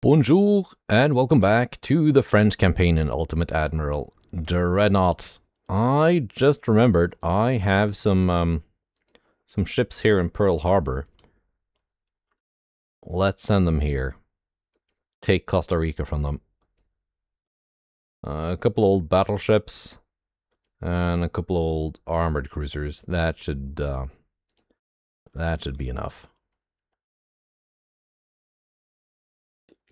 Bonjour, and welcome back to the French campaign in Ultimate Admiral Dreadnoughts. I just remembered I have some ships here in Pearl Harbor. Let's send them here. Take Costa Rica from them. A couple old battleships and a couple old armored cruisers. That should be enough.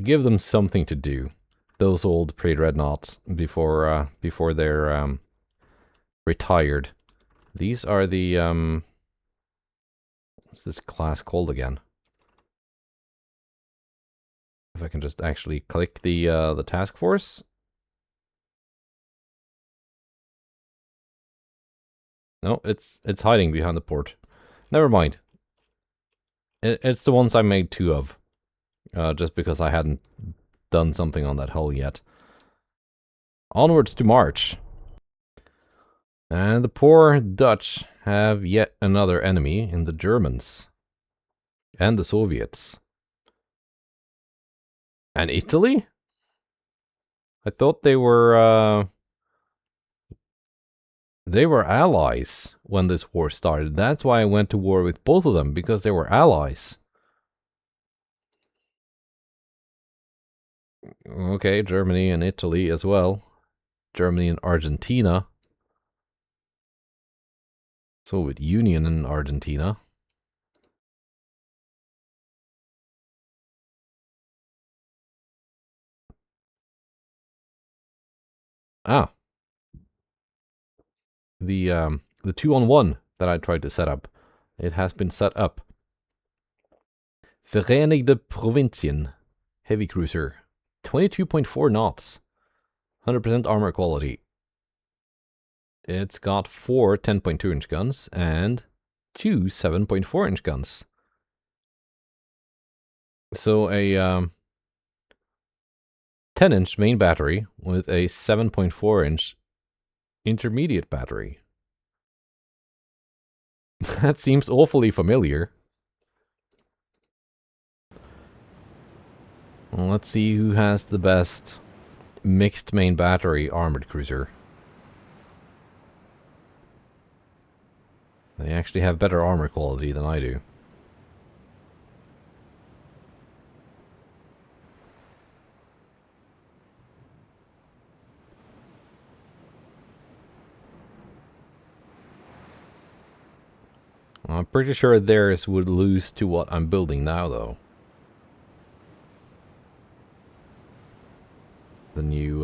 Give them something to do. Those old pre-dreadnoughts before they're retired. These are the what's this class called again? If I can just actually click the task force. No, it's hiding behind the port. Never mind. It's the ones I made two of. Just because I hadn't done something on that hull yet. Onwards to March. And the poor Dutch have yet another enemy in the Germans. And the Soviets. And Italy? I thought they were allies when this war started. That's why I went to war with both of them, because they were allies. Okay, Germany and Italy as well. Germany and Argentina. Soviet Union and Argentina. Ah. The 2-on-1 that I tried to set up. It has been set up. Verenigde Provincien. Heavy cruiser. 22.4 knots. 100% armor quality. It's got 4 10.2-inch guns and 2 7.4-inch guns. So a 10-inch main battery with a 7.4-inch intermediate battery. That seems awfully familiar. Well, let's see who has the best mixed main battery armored cruiser. They actually have better armor quality than I do. I'm pretty sure theirs would lose to what I'm building now, though. The new,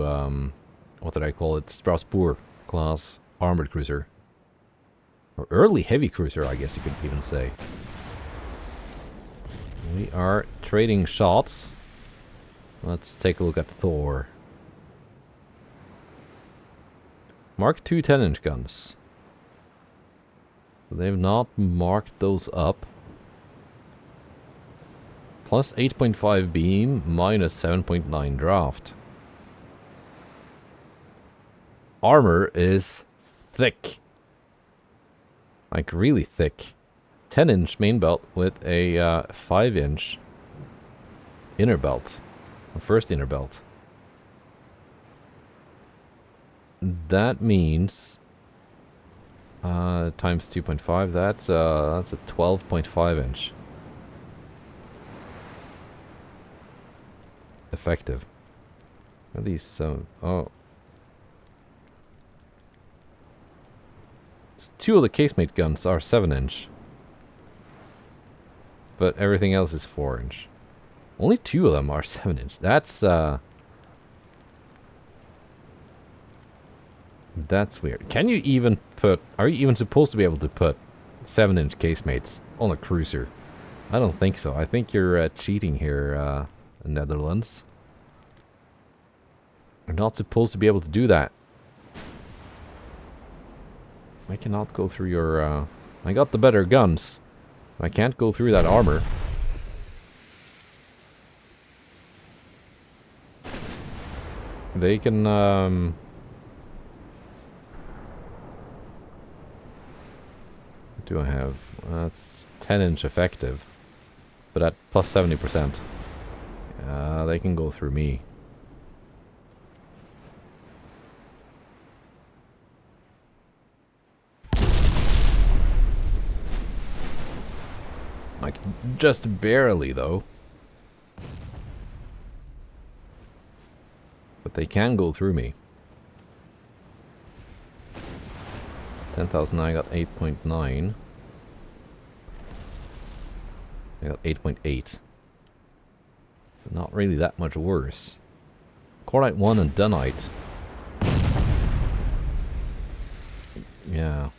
what did I call it? Strasbourg class armored cruiser. Or early heavy cruiser, I guess you could even say. We are trading shots. Let's take a look at Thor. Mark II 10-inch guns. They've not marked those up. Plus 8.5 beam, minus 7.9 draft. Armor is thick. Like really thick. 10-inch main belt with a 5-inch inner belt. First inner belt. That means times 2.5, that's a 12.5 inch. Effective. At least some, oh. So 2 of the casemate guns are 7-inch. But everything else is 4-inch. Only 2 of them are 7-inch. That's weird. Can you even put... Are you even supposed to be able to put 7-inch casemates on a cruiser? I don't think so. I think you're cheating here, Netherlands. You're not supposed to be able to do that. I cannot go through your... I got the better guns. I can't go through that armor. They can... What do I have? That's 10-inch effective. But at plus 70%. They can go through me. Like, just barely, though. But they can go through me. 10,000, I got 8.9. I got 8.8. Not really that much worse. Cordite 1 and Dunite. Yeah.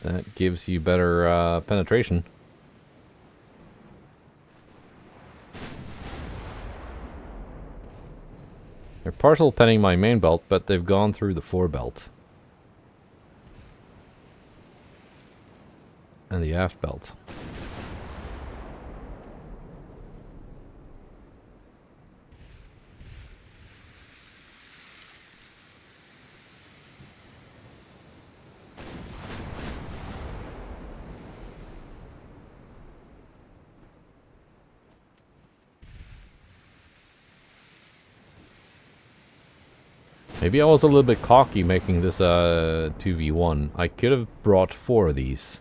That gives you better penetration. They're partial penning my main belt, but they've gone through the forebelt. And the aft belt. Maybe I was a little bit cocky making this 2v1. I could have brought 4 of these.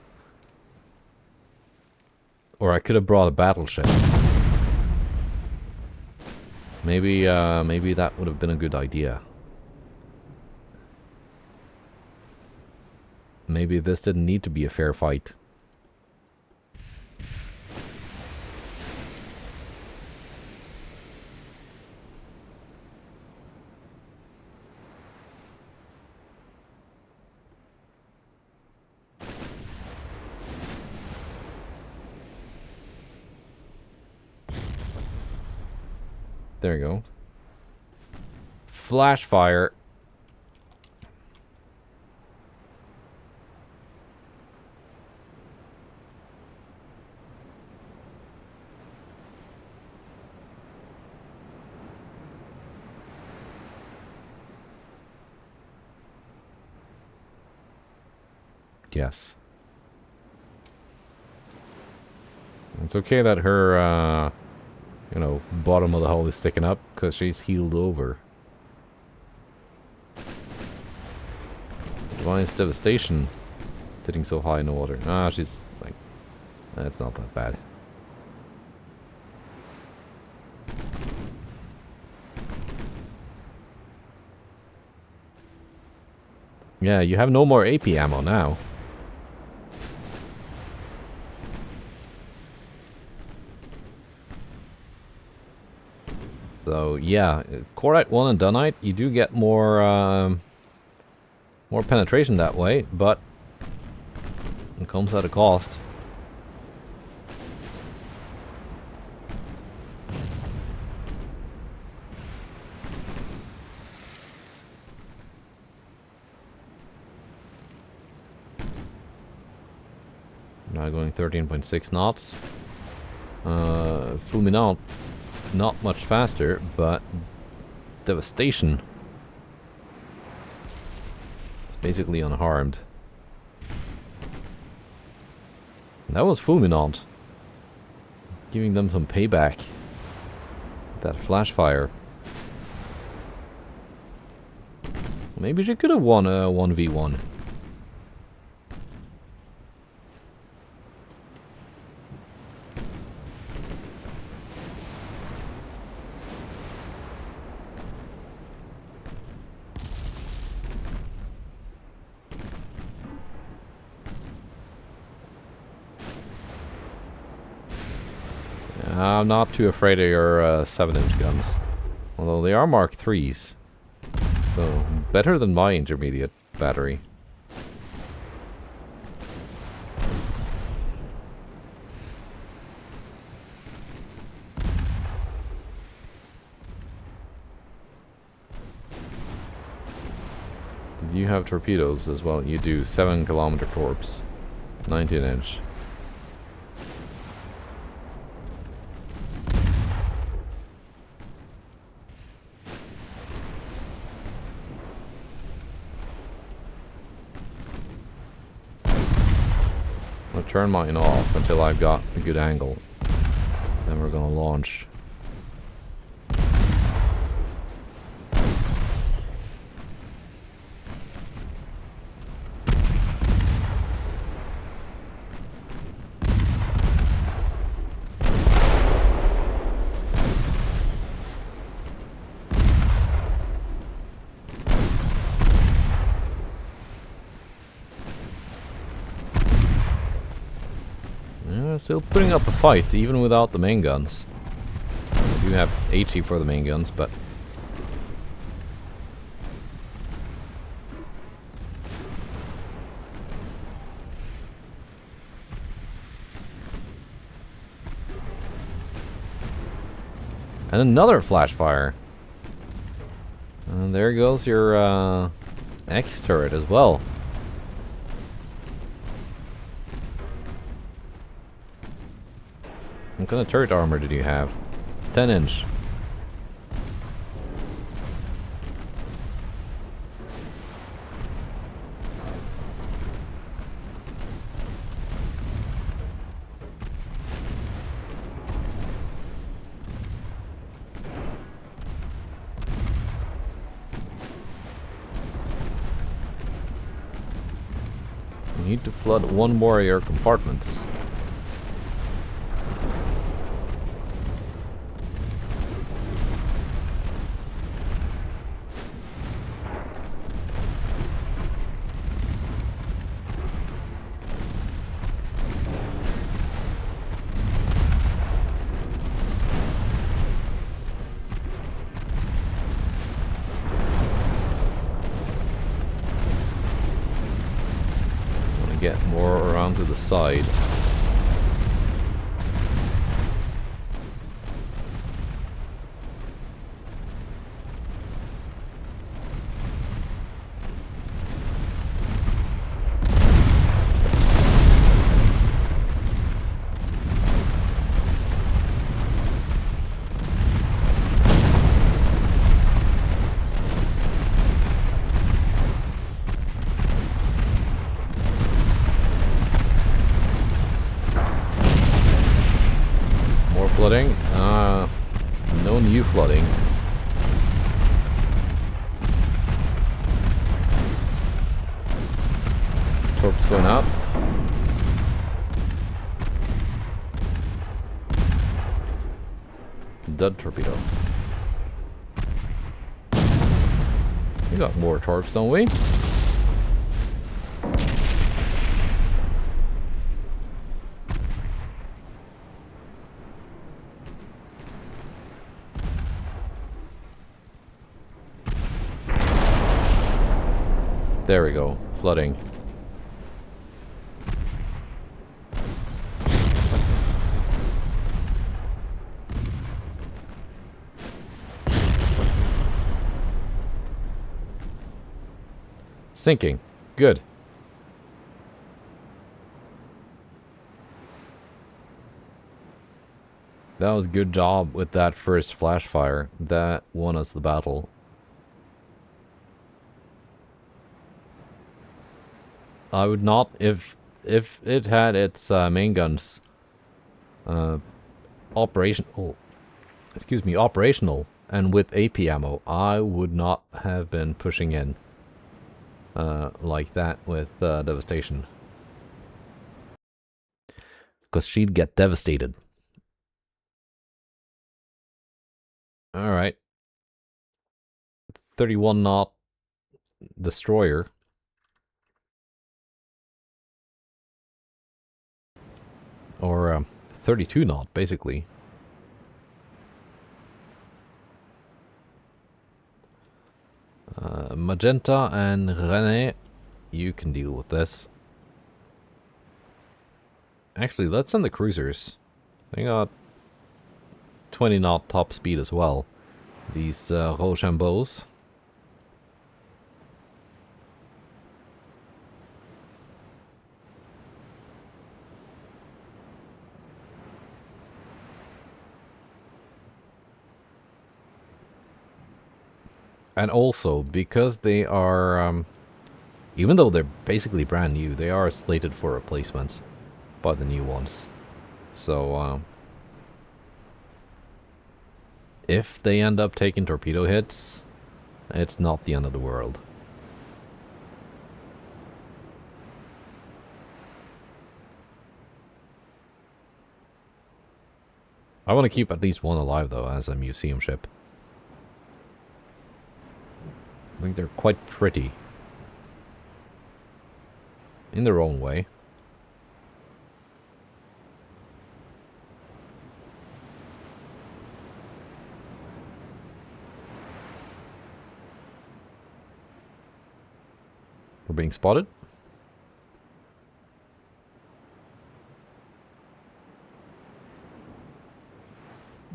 Or I could have brought a battleship. Maybe that would have been a good idea. Maybe this didn't need to be a fair fight. There you go. Flash fire. Yes. It's okay that her, you know, bottom of the hull is sticking up, because she's heeled over. Divine's devastation. Sitting so high in the water. Ah, she's like... That's not that bad. Yeah, you have no more AP ammo now. So yeah, Cordite 1 and Dunite, you do get more more penetration that way, but it comes at a cost. Now going 13.6 knots. Fulminant, not much faster, but devastation. It's basically unharmed. That was Fulminant. Giving them some payback. That flash fire. Maybe she could have won a 1v1. I'm not too afraid of your 7-inch guns. Although they are Mark IIIs. So, better than my intermediate battery. You have torpedoes as well. You do 7-kilometer torps. 19-inch. Turn mine off until I've got a good angle. Then we're gonna launch. Still putting up a fight, even without the main guns. I do have HE for the main guns, but... And another flash fire. And there goes your X turret as well. What kind of turret armor did you have? 10-inch. You need to flood one more of your compartments. Get more around to the side. Flooding? No new flooding. Torps going out. Dud torpedo. We got more torps, don't we? There we go, flooding. Sinking. Good. That was a good job with that first flash fire. That won us the battle. I would not, if it had its main guns operational, and with AP ammo, I would not have been pushing in like that with devastation, because she'd get devastated. All right, 31 knot destroyer. Or 32 knot, basically. Magenta and René, you can deal with this. Actually, let's send the cruisers. They got 20 knot top speed as well. These Rochambeaus. And also, because they are, even though they're basically brand new, they are slated for replacement by the new ones. So, if they end up taking torpedo hits, it's not the end of the world. I want to keep at least one alive, though, as a museum ship. I think they're quite pretty. In their own way. being spotted.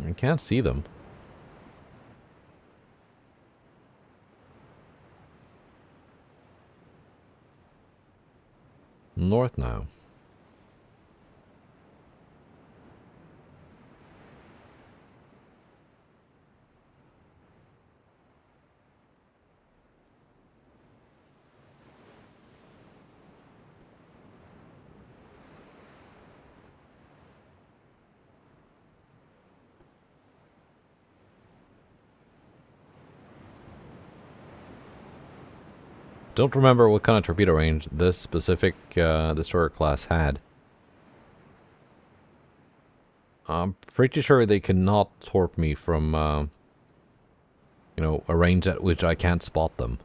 I can't see them. North now. Don't remember what kind of torpedo range this specific destroyer class had. I'm pretty sure they cannot torp me from, you know, a range at which I can't spot them.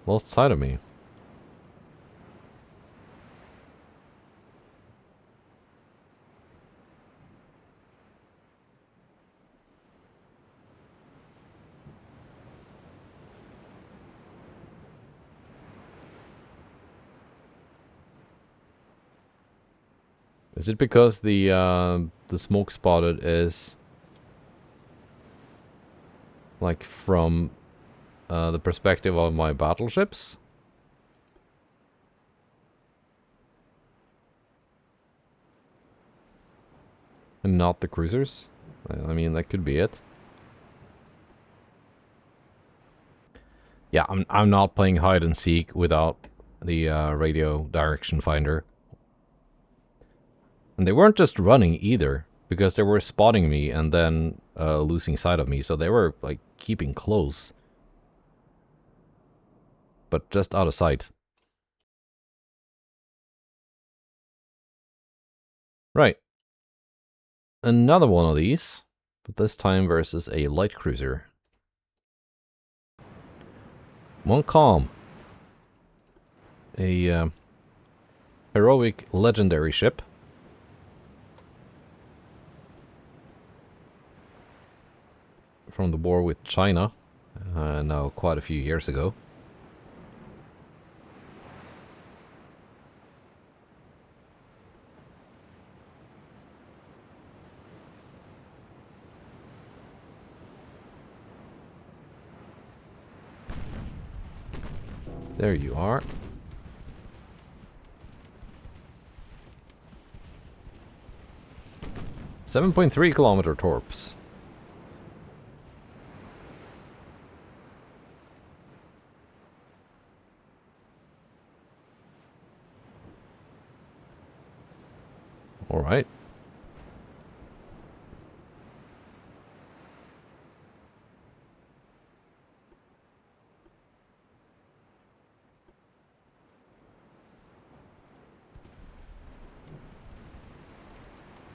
Lost sight of me. Is it because the smoke spotted is like from the perspective of my battleships? And not the cruisers? I mean, that could be it. Yeah, I'm not playing hide and seek without the radio direction finder. And they weren't just running either, because they were spotting me and then losing sight of me, so they were like keeping close. But just out of sight. Right. Another one of these, but this time versus a light cruiser. Montcalm. A heroic legendary ship. From the war with China, now quite a few years ago. There you are. .3 kilometer torps. All right.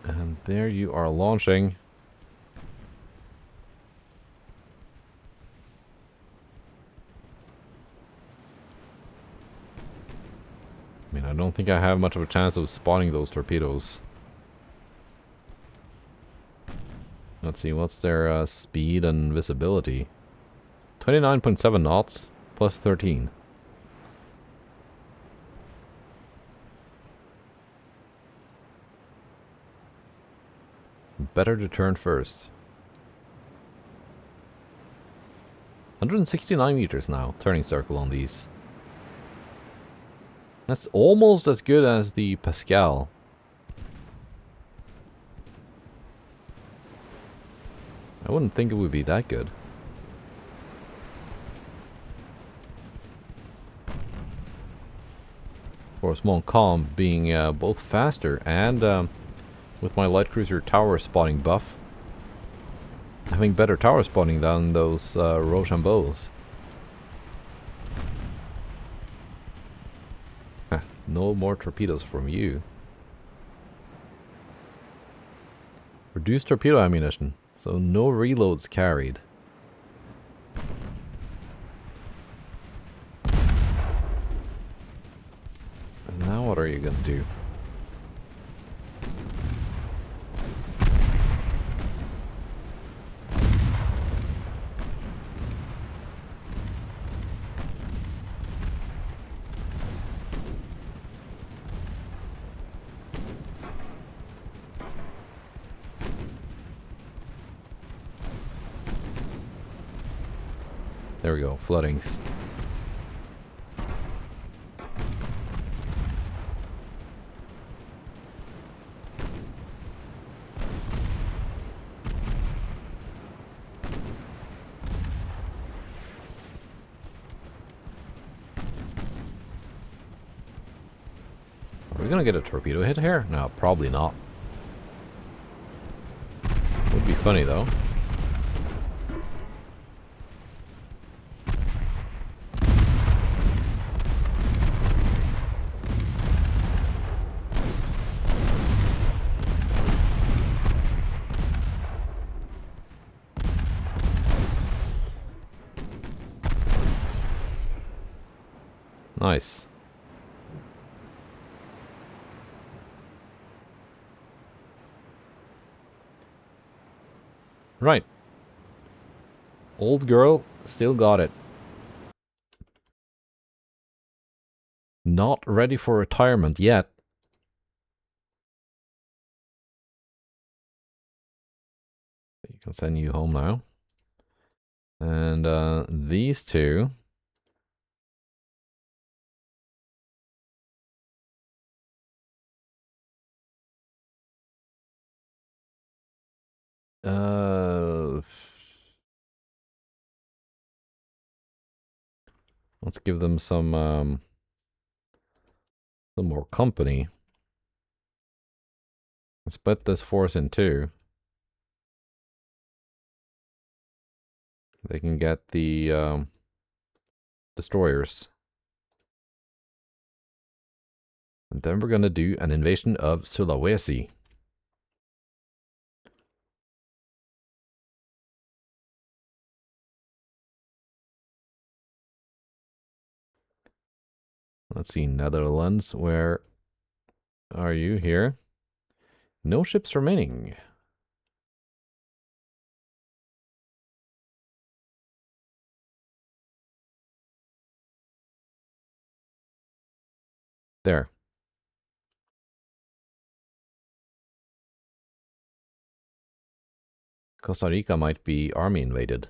And there you are launching. I mean, I don't think I have much of a chance of spotting those torpedoes. Let's see, what's their speed and visibility? 29.7 knots plus 13. Better to turn first. 169 meters now, turning circle on these. That's almost as good as the Pascal. I wouldn't think it would be that good. For small calm being both faster and with my light cruiser tower spotting buff, having better tower spotting than those Rochambeaus. No more torpedoes from you. Reduced torpedo ammunition, so no reloads carried. And now what are you gonna do? There we go, floodings. Are we gonna get a torpedo hit here? No, probably not. Would be funny though. Nice. Right. Old girl still got it. Not ready for retirement yet. You can send you home now. And these two. Let's give them some more company. Split this force in two. They can get the destroyers. And then we're gonna do an invasion of Sulawesi. Let's see, Netherlands, where are you here? No ships remaining. There. Costa Rica might be army invaded.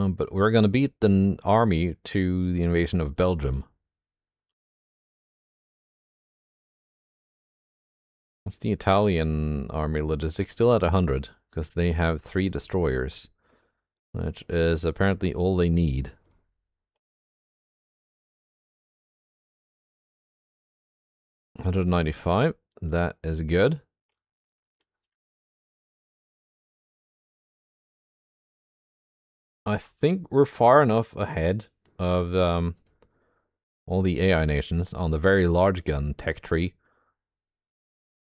But we're gonna beat the army to the invasion of Belgium. What's the Italian army logistics? Still at 100, because they have 3 destroyers, which is apparently all they need. $195, that is good. I think we're far enough ahead of all the AI nations on the very large gun tech tree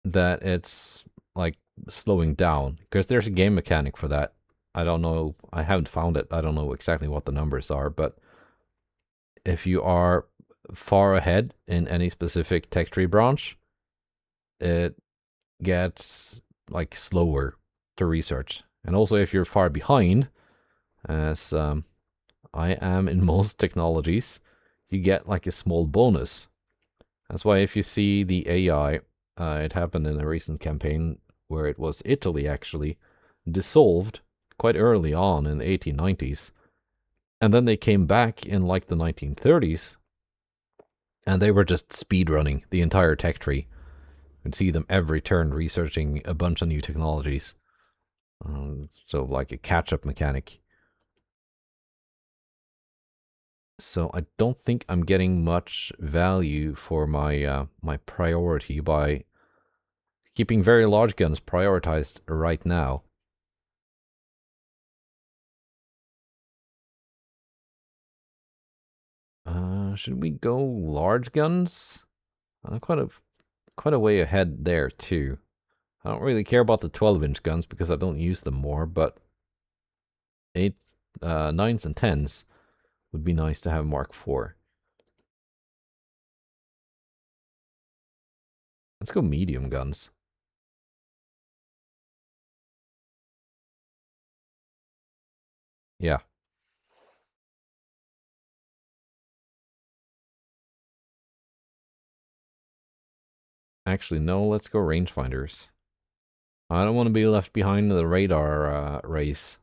that it's like slowing down, because there's a game mechanic for that. I don't know, I haven't found it. I don't know exactly what the numbers are, but if you are far ahead in any specific tech tree branch, it gets like slower to research. And also if you're far behind, as I am in most technologies, you get like a small bonus. That's why if you see the AI, it happened in a recent campaign where it was Italy actually dissolved quite early on in the 1890s. And then they came back in like the 1930s, and they were just speedrunning the entire tech tree. You can see them every turn researching a bunch of new technologies. So like a catch-up mechanic. So I don't think I'm getting much value for my my priority by keeping very large guns prioritized right now. Should we go large guns? I'm quite a way ahead there too. I don't really care about the 12-inch guns because I don't use them more, but 8, 9s and 10s would be nice to have Mark IV. Let's go medium guns. Yeah. Actually, no, let's go rangefinders. I don't want to be left behind in the radar race.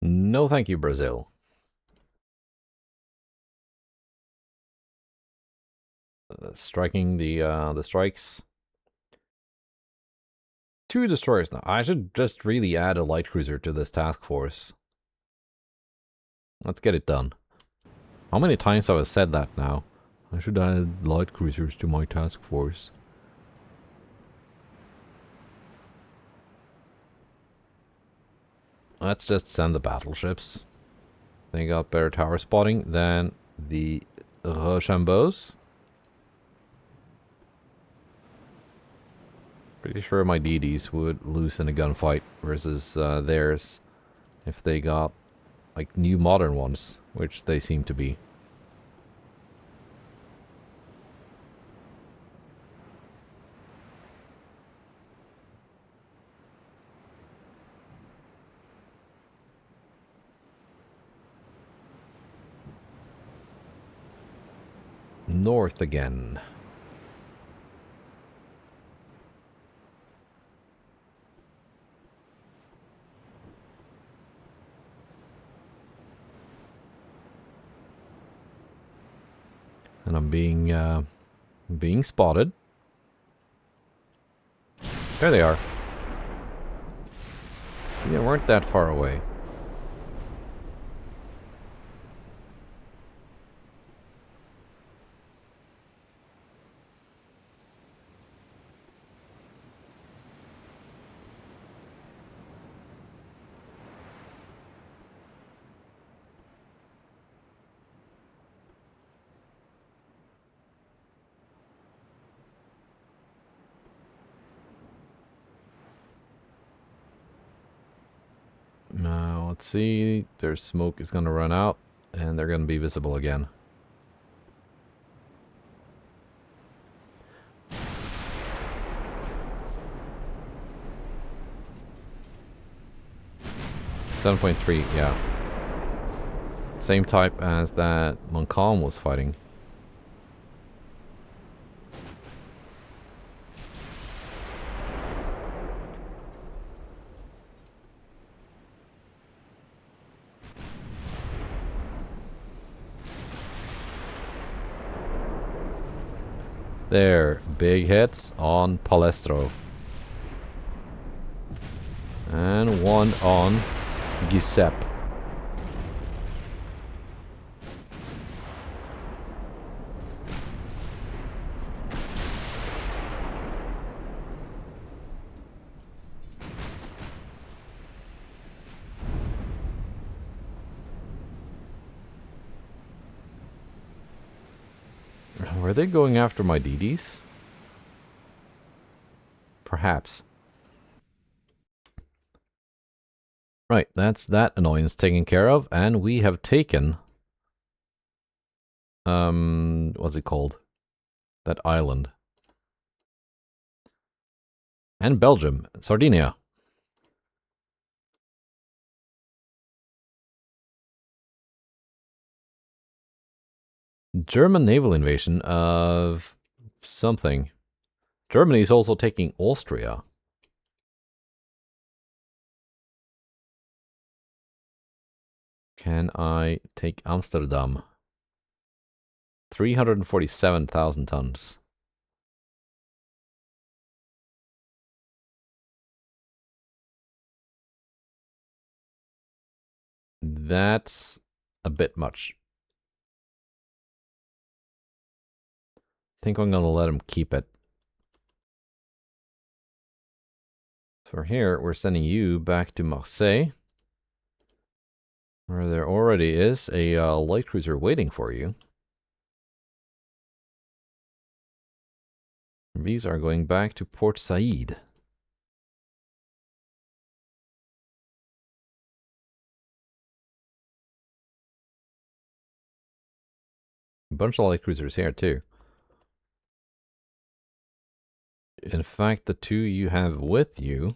No, thank you, Brazil. Striking the strikes. 2 destroyers now. I should just really add a light cruiser to this task force. Let's get it done. How many times have I said that now? I should add light cruisers to my task force. Let's just send the battleships. They got better tower spotting than the Rochambeaus. Pretty sure my DDs would lose in a gunfight versus theirs if they got like new modern ones, which they seem to be. North again. And I'm being spotted. There they are. See, they weren't that far away. Now, let's see. Their smoke is going to run out, and they're going to be visible again. .3, yeah. Same type as that Montcalm was fighting. There, big hits on Palestro. And one on Giuseppe. Were they going after my DDs? Perhaps. Right, that's that annoyance taken care of, and we have taken what's it called? That island. And Belgium, Sardinia. German naval invasion of something. Germany is also taking Austria. Can I take Amsterdam? 347,000 tons. That's a bit much. I think I'm gonna let him keep it. So for here, we're sending you back to Marseille, where there already is a light cruiser waiting for you. These are going back to Port Said. A bunch of light cruisers here too. In fact, the two you have with you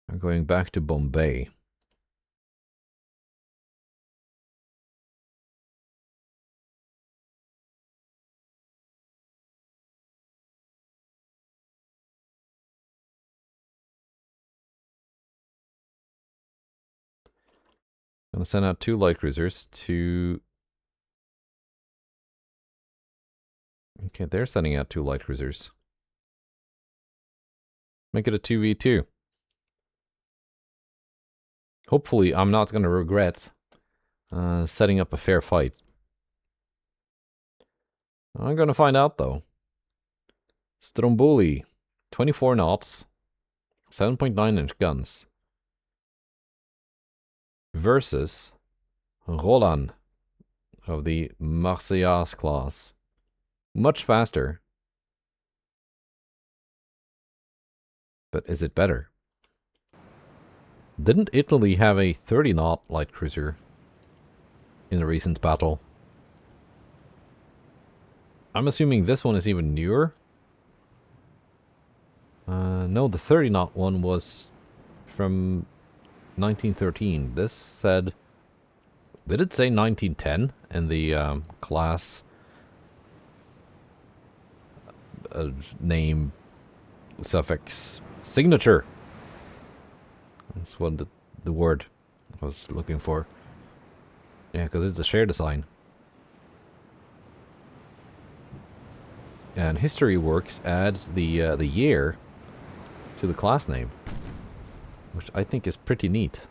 are going back to Bombay. I'm gonna send out 2 light cruisers to... Okay, they're sending out 2 light cruisers. Make it a 2v2. Hopefully, I'm not gonna regret setting up a fair fight. I'm gonna find out, though. Stromboli, 24 knots, 7.9-inch guns. Versus Roland of the Marseillaise class. Much faster. But is it better? Didn't Italy have a 30-knot light cruiser in a recent battle? I'm assuming this one is even newer. No, the 30-knot one was from 1913. This said... Did it say 1910 in the class name suffix signature? That's what the word I was looking for. Yeah, because it's a share design. And History Works adds the year to the class name, which I think is pretty neat.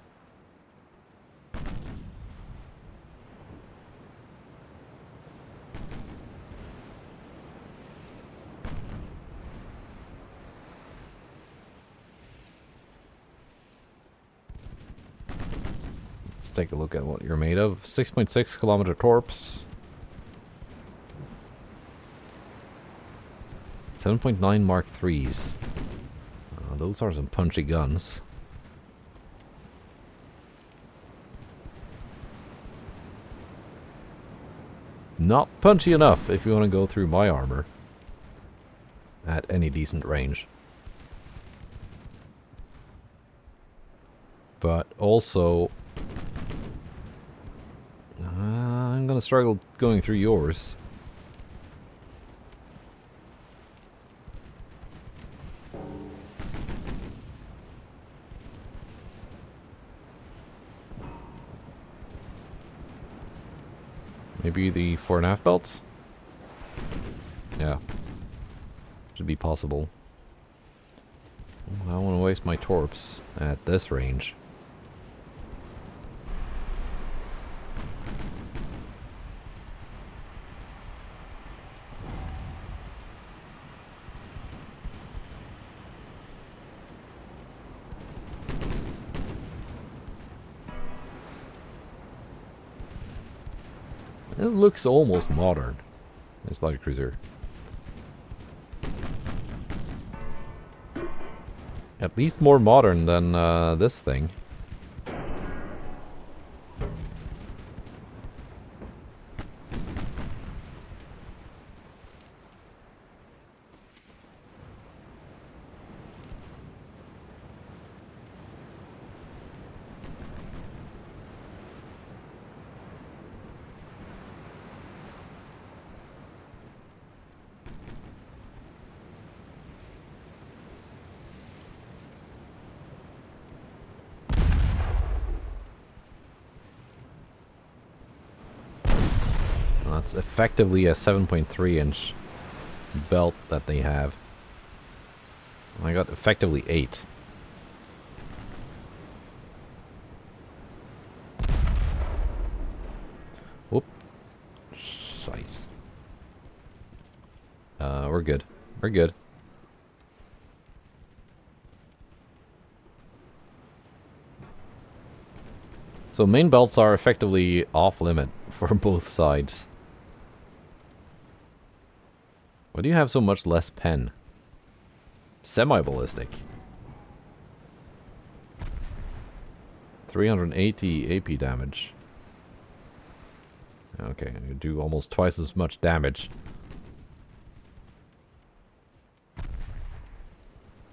Let's take a look at what you're made of. 6.6 kilometer torps. 7.9 Mark IIIs. Those are some punchy guns. Not punchy enough if you want to go through my armor at any decent range. But also, I'm gonna struggle going through yours. Maybe the 4.5 belts? Yeah. Should be possible. I don't want to waste my torps at this range. It looks almost modern, this light cruiser. At least more modern than this thing. That's effectively a 7.3-inch belt that they have. I got effectively 8. We're good. We're good. So main belts are effectively off limit for both sides. Why do you have so much less pen? Semi-ballistic. 380 AP damage. Okay, you do almost twice as much damage.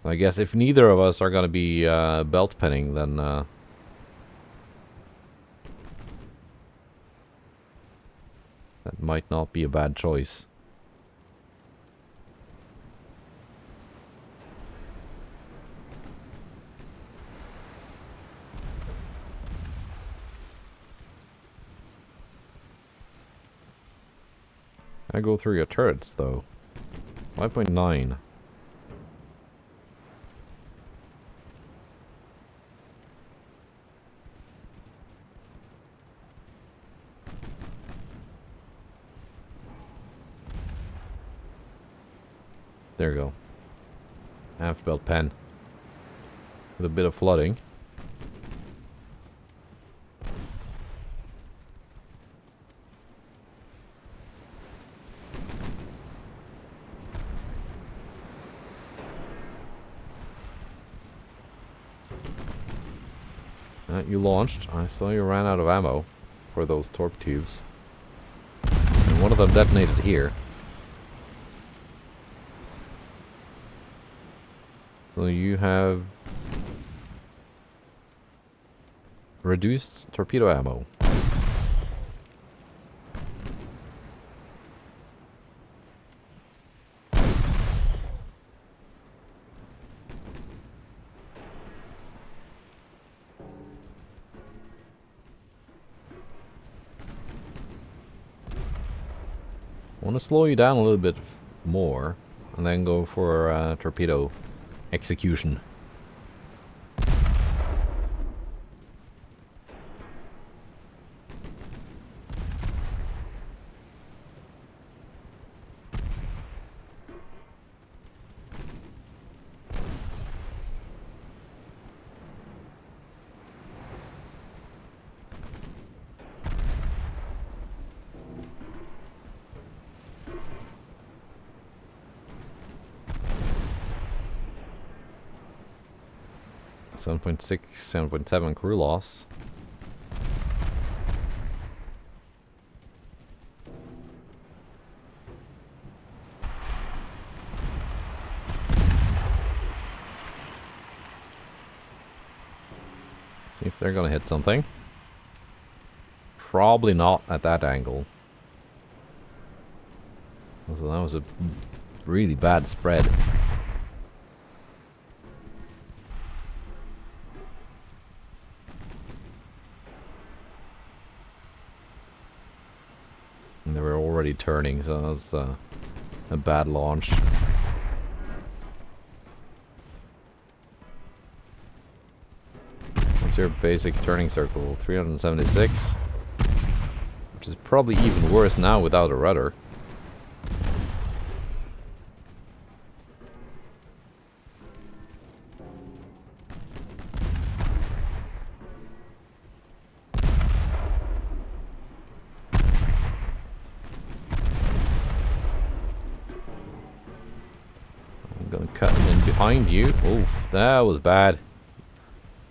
I guess if neither of us are gonna be belt penning, then that might not be a bad choice. I go through your turrets though. 5.9. There you go. Half belt pen. With a bit of flooding. You launched. I saw you ran out of ammo for those torp tubes. And one of them detonated here. So you have reduced torpedo ammo. I want to slow you down a little bit more and then go for torpedo execution. .6, 7.7 crew loss. See if they're gonna hit something. Probably not at that angle. So that was a really bad spread. And they were already turning, so that was a bad launch. What's your basic turning circle? 376? Which is probably even worse now without a rudder. Cutting in behind you. Oof, that was bad.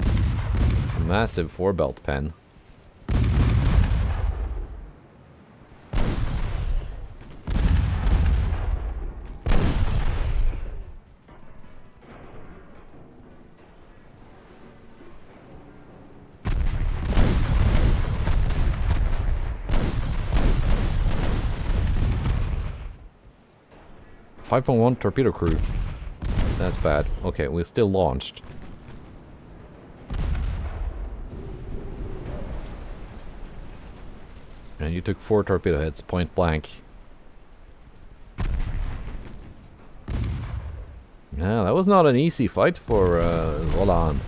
A massive 4-belt pen. .1 torpedo crew. That's bad. Okay, we still launched. And you took 4 torpedo hits, point blank. Yeah, that was not an easy fight for Roland.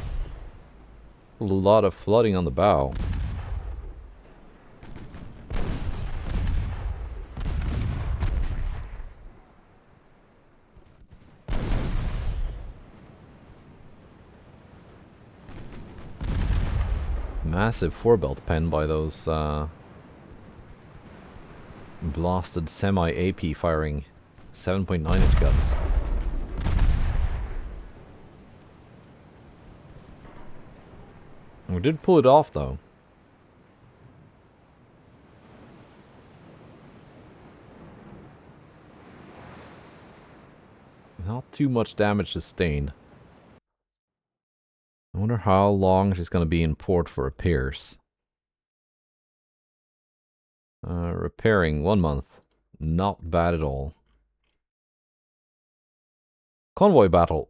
A lot of flooding on the bow. Massive 4-belt pen by those blasted semi-AP firing 7.9-inch guns. We did pull it off though. Not too much damage sustained. I wonder how long she's going to be in port for repairs. Repairing 1 month. Not bad at all. Convoy battle.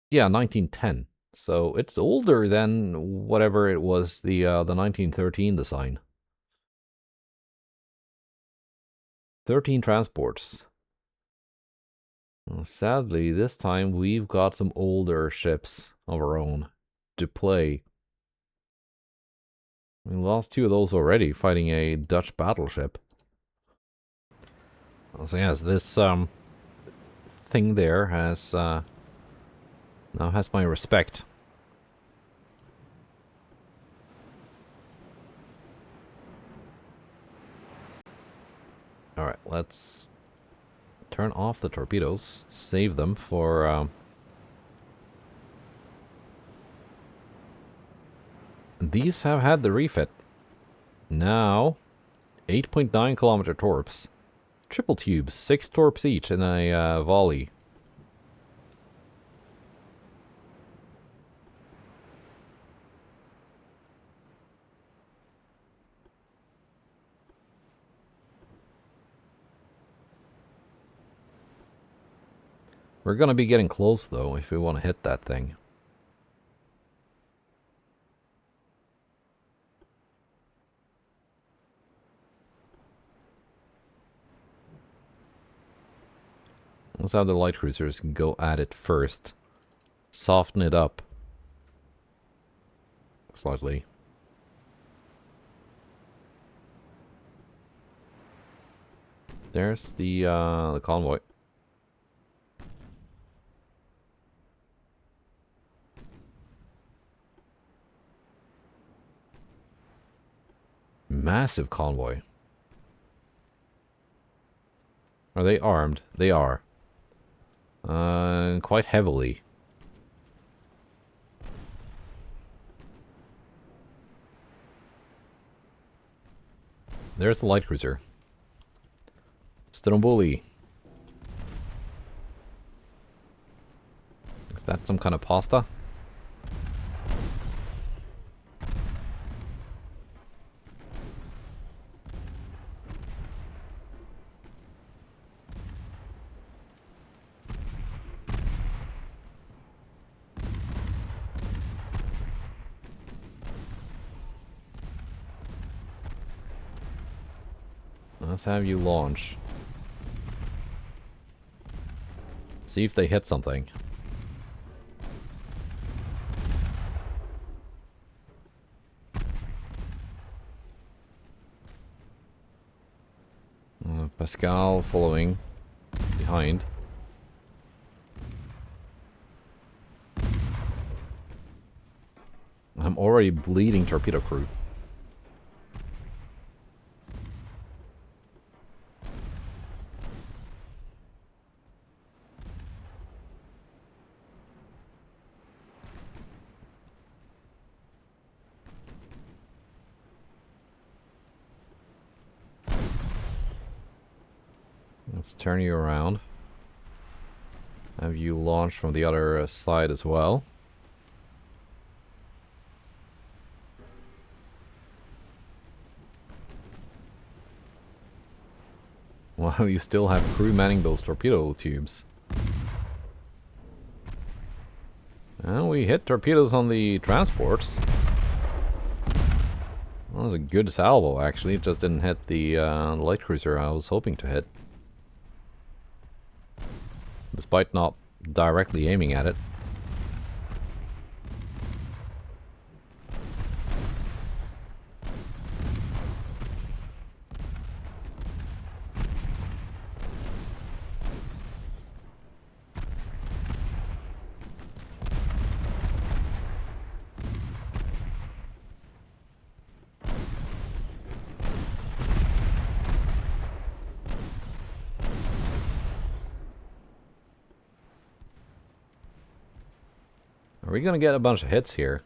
Yeah, 1910. So it's older than whatever it was, the 1913 design. 13 transports. Well, sadly, this time we've got some older ships of our own to play. We lost 2 of those already, fighting a Dutch battleship. So yes, this thing there has now has my respect. All right, let's turn off the torpedoes, save them for these have had the refit. Now 8.9 kilometer torps. Triple tubes, 6 torps each in a volley. We're gonna be getting close though if we want to hit that thing. Let's have the light cruisers go at it first. Soften it up slightly. There's the convoy. Massive convoy. Are they armed? They are. Quite heavily. There's the light cruiser. Stromboli. Is that some kind of pasta? Let's have you launch. See if they hit something. Pascal following behind. I'm already bleeding torpedo crew. Let's turn you around. Have you launch from the other side as well. Wow, you still have crew manning those torpedo tubes. And we hit torpedoes on the transports. That was a good salvo, actually. It just didn't hit the light cruiser I was hoping to hit. Despite not directly aiming at it. Are we gonna get a bunch of hits here?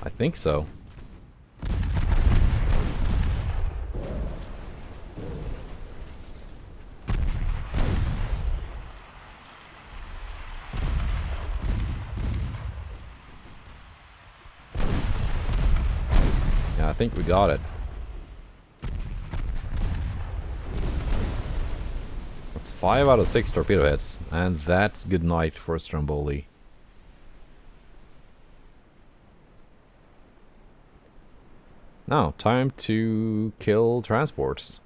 I think so. Yeah, I think we got it. That's 5 out of 6 torpedo hits, and that's good night for Stromboli. Now, time to kill transports.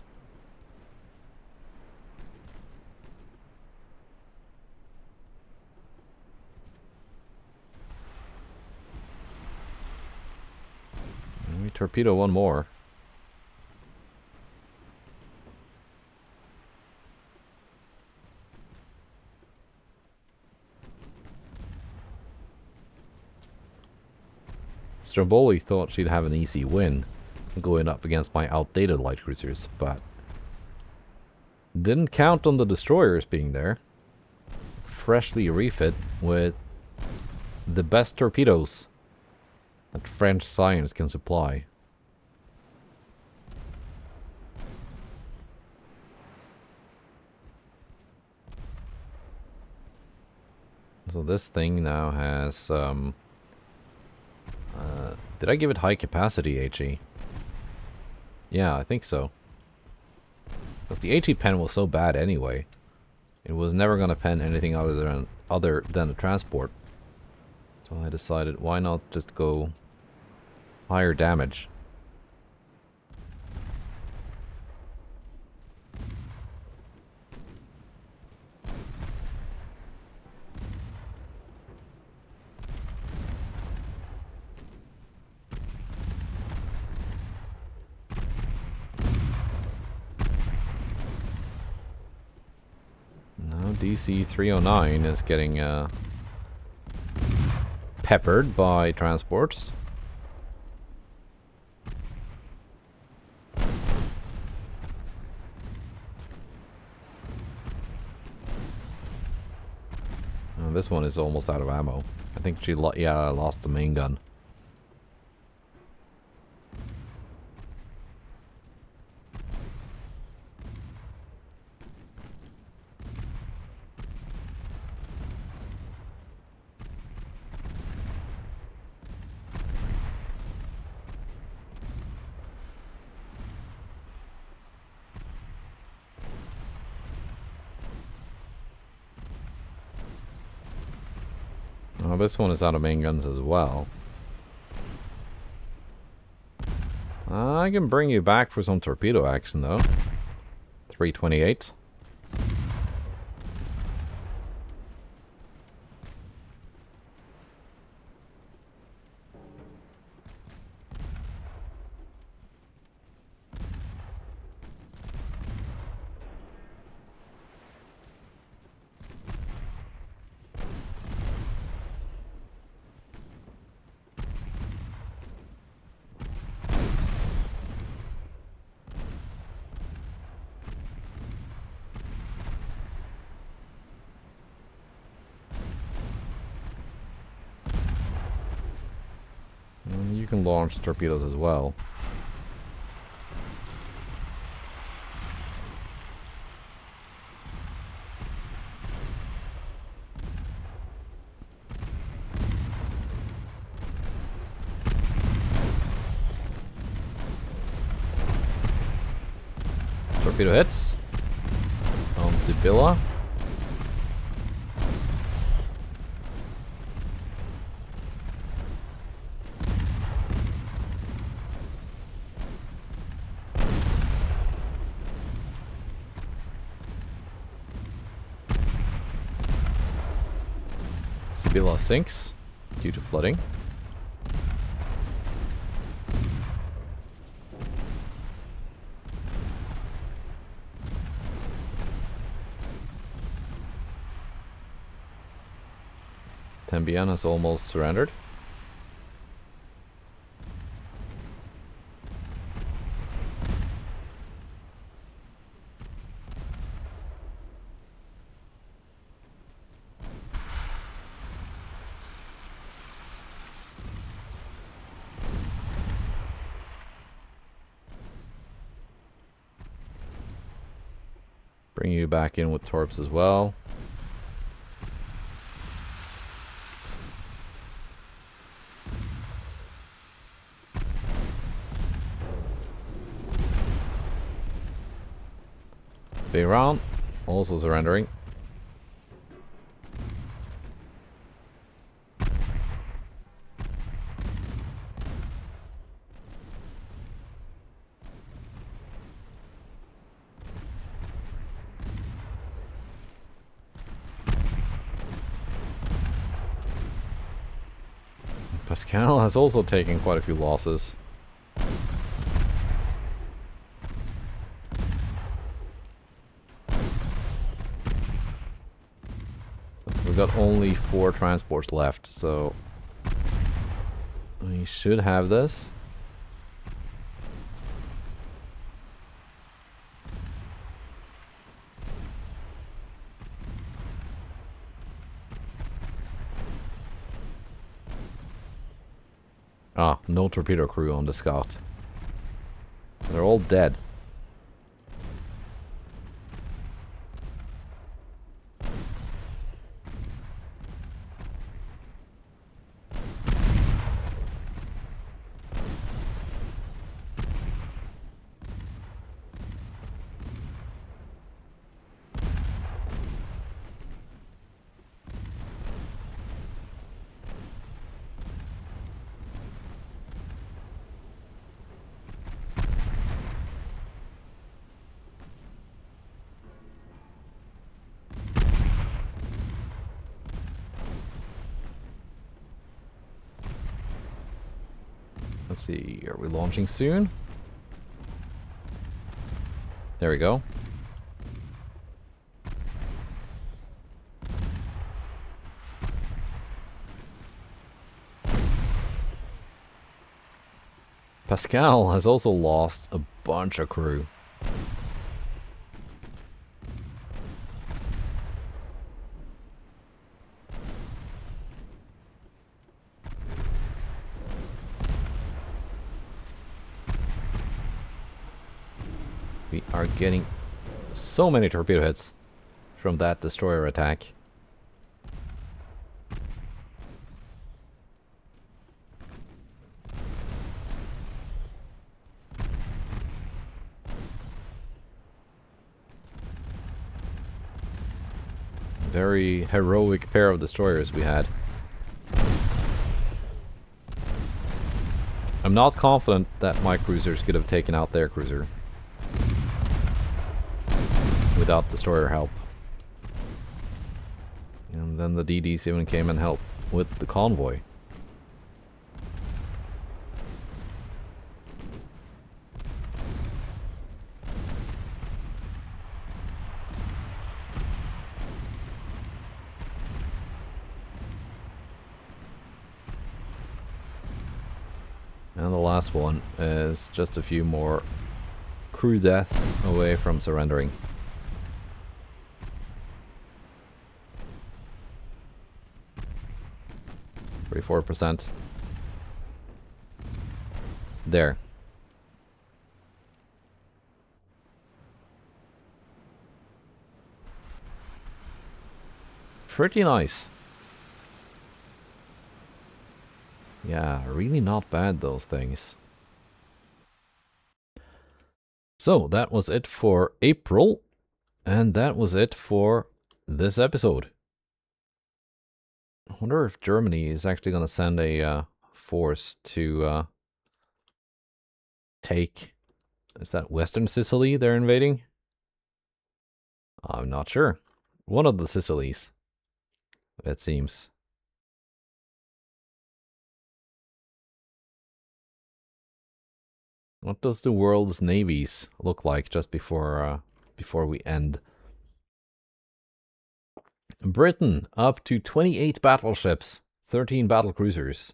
And we torpedo one more. Stromboli thought she'd have an easy win going up against my outdated light cruisers, but didn't count on the destroyers being there. Freshly refit with the best torpedoes that French science can supply. So this thing now has did I give it high capacity HE? Yeah, I think so. Because the HE pen was so bad anyway. It was never going to pen anything other than a transport. So I decided, why not just go higher damage? DC 309 is getting peppered by transports. This one is almost out of ammo. I think she lost the main gun. Oh, this one is out of main guns as well. I can bring you back for some torpedo action though. 328. You can launch torpedoes as well. Torpedo hits on Sibylla. Sibylla sinks due to flooding. Tembian has almost surrendered. Bring you back in with torps as well. Bayron also surrendering. Pascal has also taken quite a few losses. We've got only 4 transports left, so we should have this. Ah, no torpedo crew on the Scout. They're all dead. Let's see, are we launching soon? There we go. Pascal has also lost a bunch of crew. We are getting so many torpedo hits from that destroyer attack. Very heroic pair of destroyers we had. I'm not confident that my cruisers could have taken out their cruiser without destroyer help. And then the DDs even came and helped with the convoy. And the last one is just a few more crew deaths away from surrendering. 34%. There. Pretty nice. Yeah, really not bad, those things. So, that was it for April. And that was it for this episode. I wonder if Germany is actually going to send a force to take... Is that Western Sicily they're invading? I'm not sure. One of the Sicilies, it seems. What does the world's navies look like just before we end? Britain up to 28 battleships, 13 battle cruisers,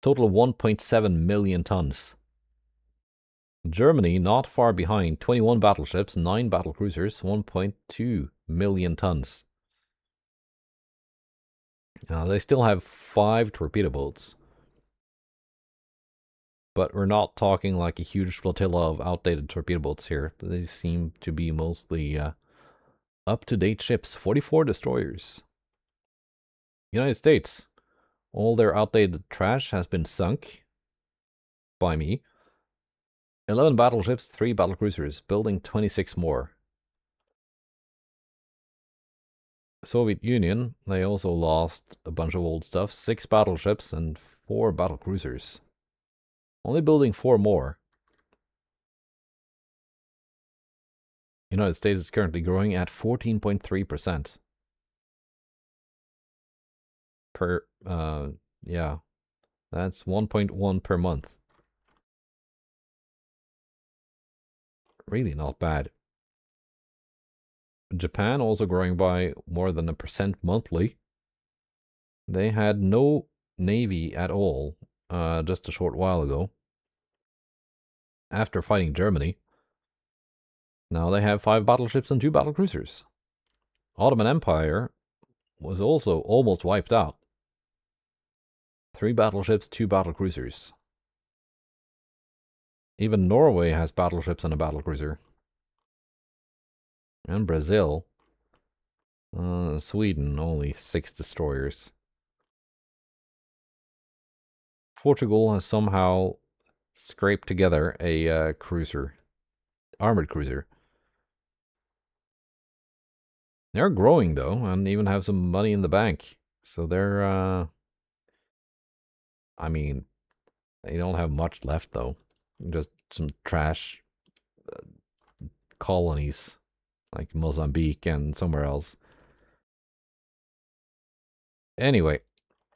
total of 1.7 million tons. Germany not far behind, 21 battleships, 9 battle cruisers, 1.2 million tons. Now they still have 5 torpedo boats. But we're not talking like a huge flotilla of outdated torpedo boats here. They seem to be mostly up-to-date ships. 44 destroyers. United States. All their outdated trash has been sunk by me. 11 battleships, 3 battlecruisers, building 26 more. Soviet Union, they also lost a bunch of old stuff. 6 battleships and 4 battlecruisers. Only building 4 more. United States is currently growing at 14.3%. Per, yeah, that's 1.1 per month. Really not bad. Japan also growing by more than 1% monthly. They had no navy at all just a short while ago. After fighting Germany. Now they have 5 battleships and 2 battlecruisers. Ottoman Empire was also almost wiped out. 3 battleships, 2 battlecruisers. Even Norway has battleships and a battlecruiser. And Brazil. Sweden, only 6 destroyers. Portugal has somehow scraped together a cruiser. Armored cruiser. They're growing, though, and even have some money in the bank. So they're, I mean, they don't have much left, though. Just some trash colonies, like Mozambique and somewhere else. Anyway,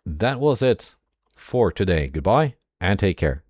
that was it for today. Goodbye, and take care.